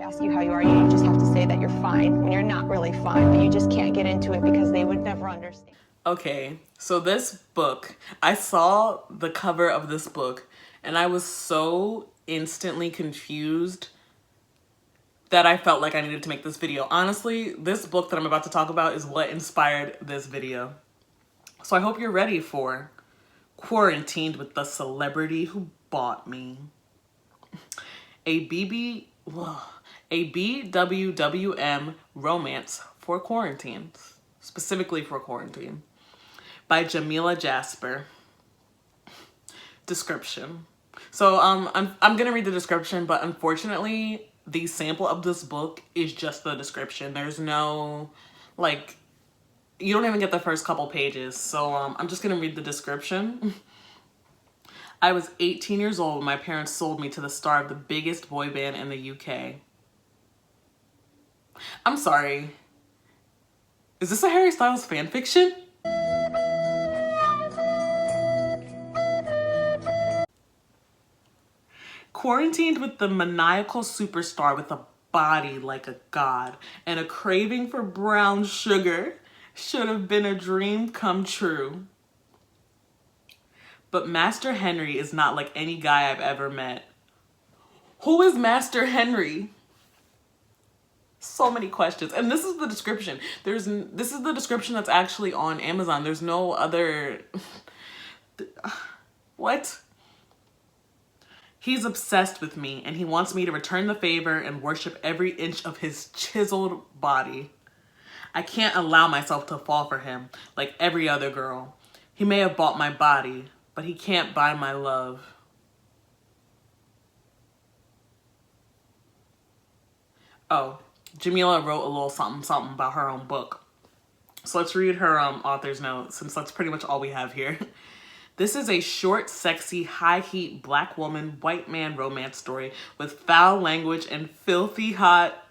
ask you how you are, you just have to say that you're fine when you're not really fine, but you just can't get into it because they would never understand. Okay, so this book, I saw the cover of this book and I was so instantly confused that I felt like I needed to make this video. Honestly, this book that I'm about to talk about is what inspired this video. So I hope you're ready for Quarantined with the Celebrity Who Bought Me. A BWWM romance for quarantine, specifically for quarantine, by Jamila Jasper. Description. So I'm gonna read the description, but unfortunately the sample of this book is just the description. There's no, like, you don't even get the first couple pages. So I'm just gonna read the description. I was 18 years old when my parents sold me to the star of the biggest boy band in the UK. I'm sorry. Is this a Harry Styles fan fiction? Quarantined with the maniacal superstar with a body like a god and a craving for brown sugar should have been a dream come true. But Master Henry is not like any guy I've ever met. Who is Master Henry? So many questions. And this is the description. This is the description that's actually on Amazon. There's no other... What? He's obsessed with me and he wants me to return the favor and worship every inch of his chiseled body. I can't allow myself to fall for him like every other girl. He may have bought my body, but he can't buy my love. Oh, Jamila wrote a little something about her own book. So let's read her author's note, since that's pretty much all we have here. This is a short, sexy, high-heat black woman, white man romance story with foul language and filthy hot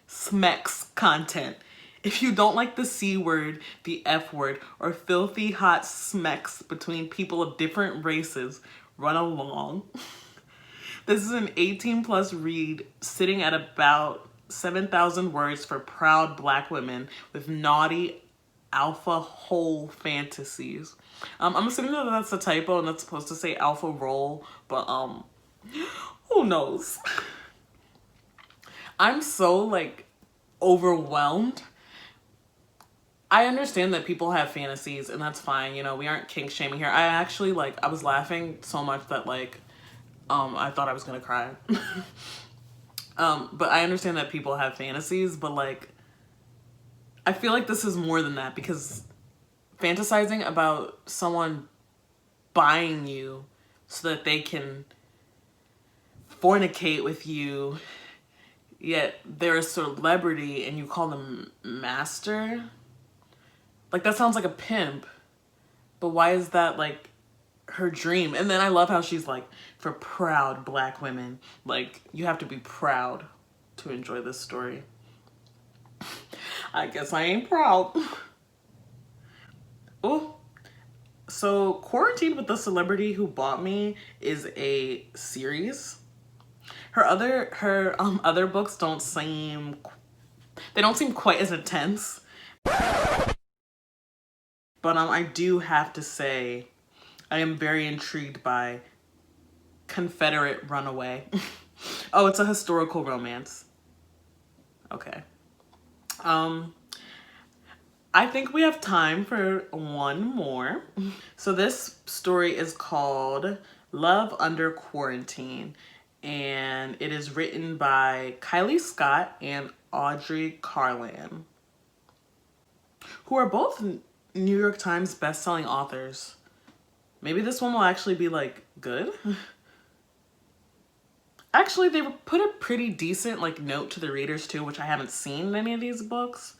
smex content. If you don't like the C word, the F word, or filthy hot smex between people of different races, run along. This is an 18+ read sitting at about 7,000 words for proud black women with naughty alpha hole fantasies. I'm assuming that that's a typo and that's supposed to say alpha roll, but who knows? I'm so like overwhelmed. I understand that people have fantasies and that's fine, you know, we aren't kink shaming here. I actually I was laughing so much that I thought I was gonna cry. But I understand that people have fantasies, but I feel like this is more than that, because fantasizing about someone buying you so that they can fornicate with you, yet they're a celebrity and you call them master, that sounds like a pimp. But why is that her dream? And then I love how she's for proud black women, you have to be proud to enjoy this story. I guess I ain't proud. Oh, so Quarantined with the Celebrity Who Bought Me is a series. Her other books don't seem quite as intense. But I do have to say I am very intrigued by Confederate Runaway. Oh, it's a historical romance. Okay. I think we have time for one more. So this story is called Love Under Quarantine, and it is written by Kylie Scott and Audrey Carlan, who are both New York Times bestselling authors. Maybe this one will actually be good. Actually, they put a pretty decent note to the readers too, which I haven't seen in any of these books.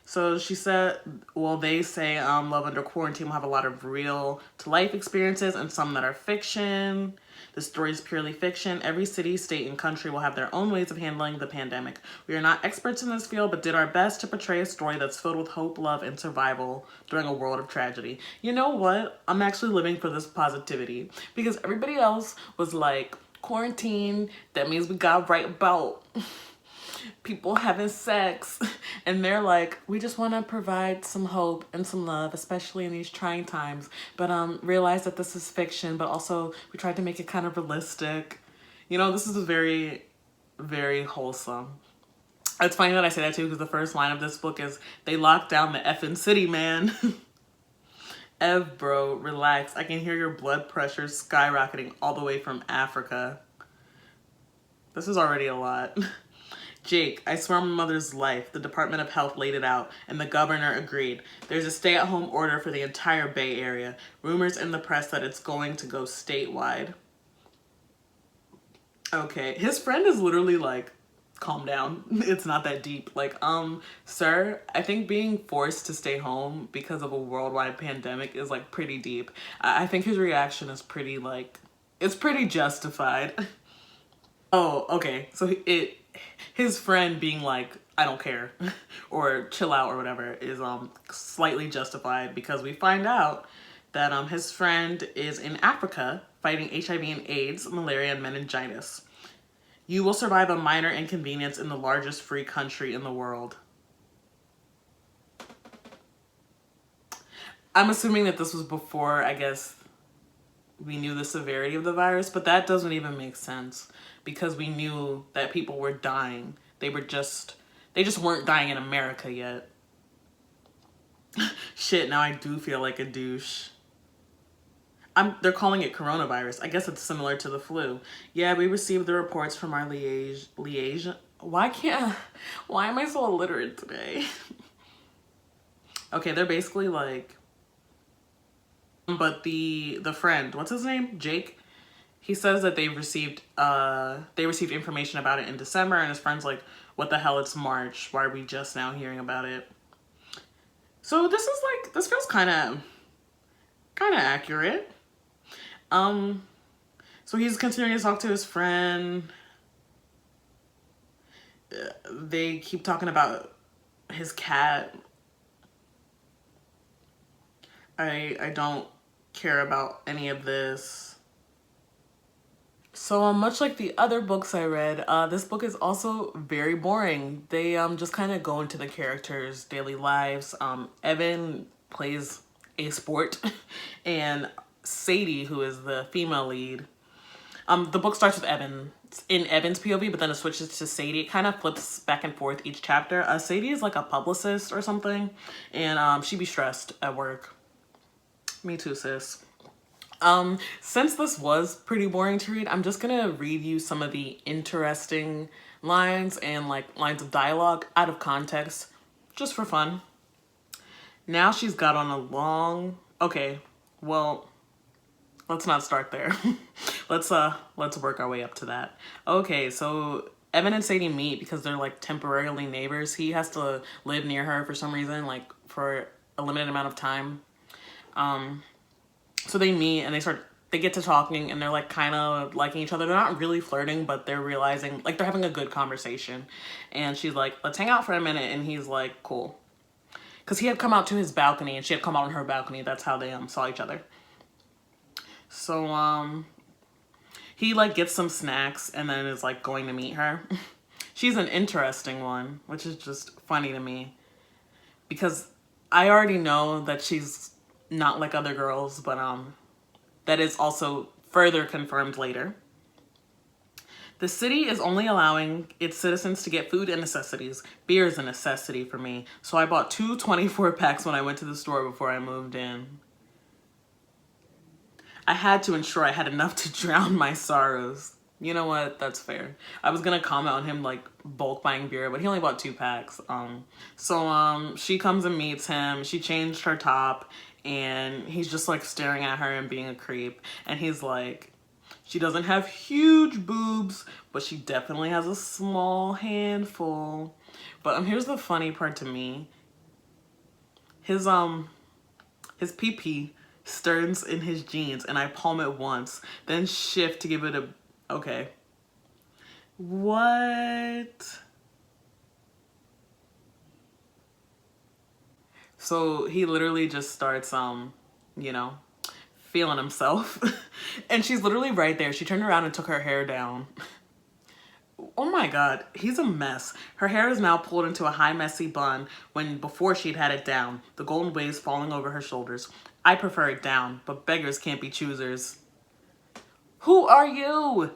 So she said, well, they say Love Under Quarantine will have a lot of real to life experiences and some that are fiction. The story is purely fiction. Every city, state, and country will have their own ways of handling the pandemic. We are not experts in this field, but did our best to portray a story that's filled with hope, love, and survival during a world of tragedy. You know what? I'm actually living for this positivity, because everybody else was quarantine. That means we gotta write about people having sex. And they're like, we just want to provide some hope and some love, especially in these trying times. But realize that this is fiction, but also we tried to make it kind of realistic. You know, this is very, very wholesome. It's funny that I say that too, because the first line of this book is, they locked down the effing city, man. Ev, bro, relax. I can hear your blood pressure skyrocketing all the way from Africa. This is already a lot. Jake, I swear on my mother's life, the Department of Health laid it out, and the governor agreed. There's a stay-at-home order for the entire Bay Area. Rumors in the press that it's going to go statewide. Okay, his friend is literally like, calm down. It's not that deep. Like, sir, I think being forced to stay home because of a worldwide pandemic is like pretty deep. I think his reaction is pretty like, it's pretty justified. Oh, okay. So his friend being like, I don't care, or chill out or whatever, is slightly justified, because we find out that his friend is in Africa fighting HIV and AIDS, malaria, and meningitis. You will survive a minor inconvenience in the largest free country in the world. I'm assuming that this was before, I guess, we knew the severity of the virus, but that doesn't even make sense, because we knew that people were dying. They just weren't dying in America yet. Shit, now I do feel like a douche. They're calling it coronavirus. I guess it's similar to the flu. Yeah, we received the reports from our liaison. Why am I so illiterate today? Okay, they're basically like, but the friend, what's his name? Jake? He says that they received information about it in December, and his friend's like, what the hell, it's March. Why are we just now hearing about it? So this feels kind of accurate. So he's continuing to talk to his friend. They keep talking about his cat. I don't care about any of this. So much like the other books I read, this book is also very boring. They just kind of go into the characters' daily lives. Evan plays a sport, and Sadie, who is the female lead, the book starts with Evan, in Evan's POV, but then it switches to Sadie. It kind of flips back and forth each chapter. Sadie is like a publicist or something, and she be stressed at work. Me too, sis. Since this was pretty boring to read, I'm just gonna read you some of the interesting lines and like lines of dialogue out of context, just for fun. Now she's got on a long, okay, well, let's not start there. Let's work our way up to that. Okay, so Evan and Sadie meet because they're like temporarily neighbors. He has to live near her for some reason, like for a limited amount of time. So they meet and they get to talking, and they're like kind of liking each other. They're not really flirting, but they're realizing, like, they're having a good conversation. And she's like, let's hang out for a minute. And he's like, cool. Because he had come out to his balcony and she had come out on her balcony. That's how they saw each other. So he like gets some snacks and then is like going to meet her. She's an interesting one, which is just funny to me, because I already know that she's not like other girls, but that is also further confirmed later. The city is only allowing its citizens to get food and necessities. Beer is a necessity for me, so I bought 2 24 packs when I went to the store before I moved in. I had to ensure I had enough to drown my sorrows. You know what? That's fair. I was gonna comment on him like bulk buying beer, but he only bought 2 packs. So she comes and meets him. She changed her top, and he's just like staring at her and being a creep. And he's like, she doesn't have huge boobs, but she definitely has a small handful. But here's the funny part to me. His pee-pee stirs in his jeans, and I palm it once, then shift to give it a, okay. What? So he literally just starts, you know, feeling himself. And she's literally right there. She turned around and took her hair down. Oh my god, he's a mess. Her hair is now pulled into a high messy bun when before she'd had it down, the golden waves falling over her shoulders. I prefer it down, but beggars can't be choosers. Who are you?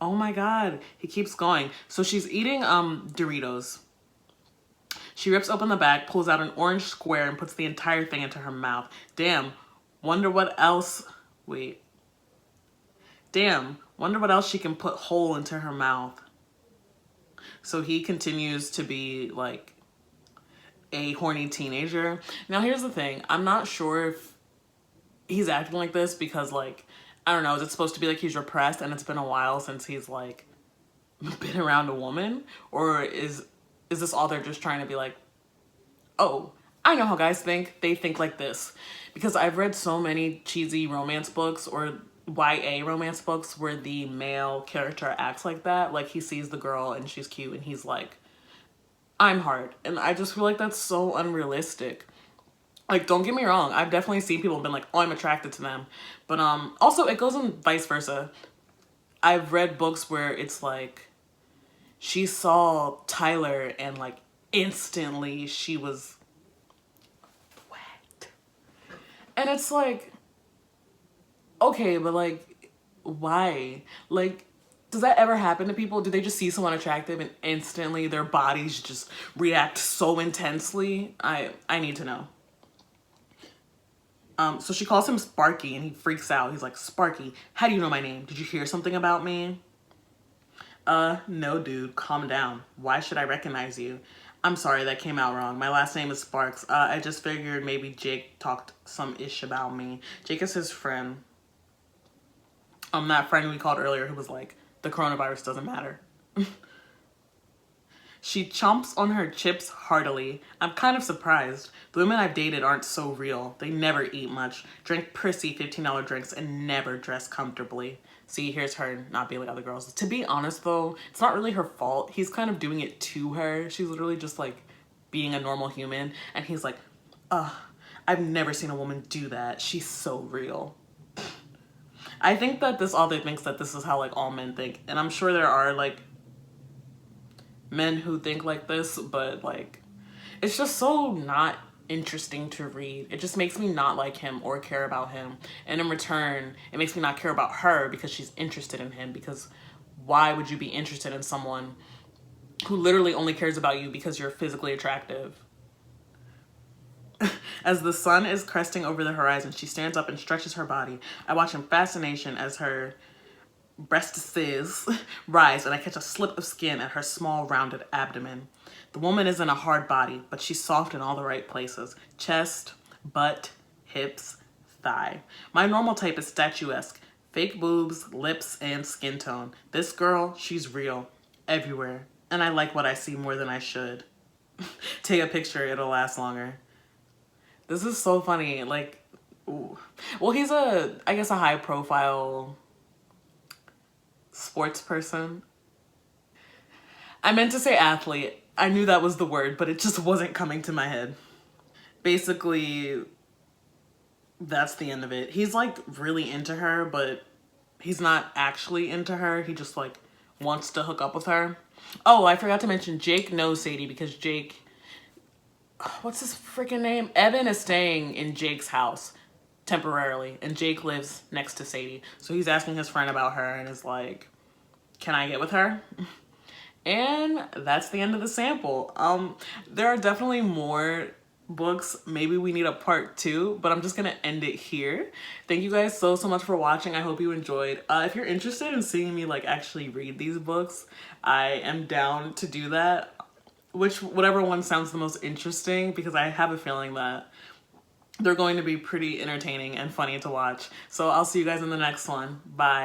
Oh my god, he keeps going. So she's eating Doritos. She rips open the bag, pulls out an orange square, and puts the entire thing into her mouth. Damn, wonder what else... Wait. Damn, wonder what else she can put whole into her mouth. So he continues to be like a horny teenager. Now here's the thing. I'm not sure if he's acting like this because like, I don't know, is it supposed to be like he's repressed and it's been a while since he's like been around a woman? Or is this all they're just trying to be like, oh, I know how guys think. They think like this. Because I've read so many cheesy romance books or YA romance books where the male character acts like that. Like he sees the girl and she's cute and he's like, I'm hard. And I just feel like that's so unrealistic. Like, don't get me wrong. I've definitely seen people been like, oh, I'm attracted to them. But also it goes in vice versa. I've read books where it's like she saw Tyler and like instantly she was wet. And it's like, okay, but like, why? Like, does that ever happen to people? Do they just see someone attractive and instantly their bodies just react so intensely? I need to know. So she calls him Sparky and he freaks out. He's like, Sparky, how do you know my name? Did you hear something about me? No, dude, calm down. Why should I recognize you? I'm sorry, that came out wrong. My last name is Sparks. I just figured maybe Jake talked some ish about me. Jake is his friend. That friend we called earlier who was like, the coronavirus doesn't matter. She chomps on her chips heartily. I'm kind of surprised. The women I've dated aren't so real. They never eat much, drink prissy $15 drinks, and never dress comfortably. See, here's her not being like other girls. To be honest though, it's not really her fault. He's kind of doing it to her. She's literally just like being a normal human. And he's like, I've never seen a woman do that. She's so real. I think that this author thinks that this is how like all men think. And I'm sure there are like men who think like this, but like it's just so not interesting to read. It just makes me not like him or care about him, and in return it makes me not care about her because she's interested in him. Because why would you be interested in someone who literally only cares about you because you're physically attractive? As the sun is cresting over the horizon, she stands up and stretches her body. I watch in fascination as her breasts rise and I catch a slip of skin at her small rounded abdomen. The woman is in a hard body, but she's soft in all the right places. Chest, butt, hips, thigh. My normal type is statuesque. Fake boobs, lips, and skin tone. This girl, she's real. Everywhere. And I like what I see more than I should. Take a picture, it'll last longer. This is so funny. Like, ooh. Well, he's I guess a high profile sports person. I meant to say athlete. I knew that was the word, but it just wasn't coming to my head. Basically, that's the end of it. He's like really into her, but he's not actually into her. He just like wants to hook up with her. Oh, I forgot to mention Jake knows Sadie because Jake, what's his freaking name? Evan is staying in Jake's house temporarily and Jake lives next to Sadie. So he's asking his friend about her and is like, can I get with her? And that's the end of the sample. There are definitely more books. Maybe we need a part 2, but I'm just gonna end it here. Thank you guys so much for watching. I hope you enjoyed. If you're interested in seeing me like actually read these books, I am down to do that. Whatever one sounds the most interesting, because I have a feeling that they're going to be pretty entertaining and funny to watch. So I'll see you guys in the next one. Bye.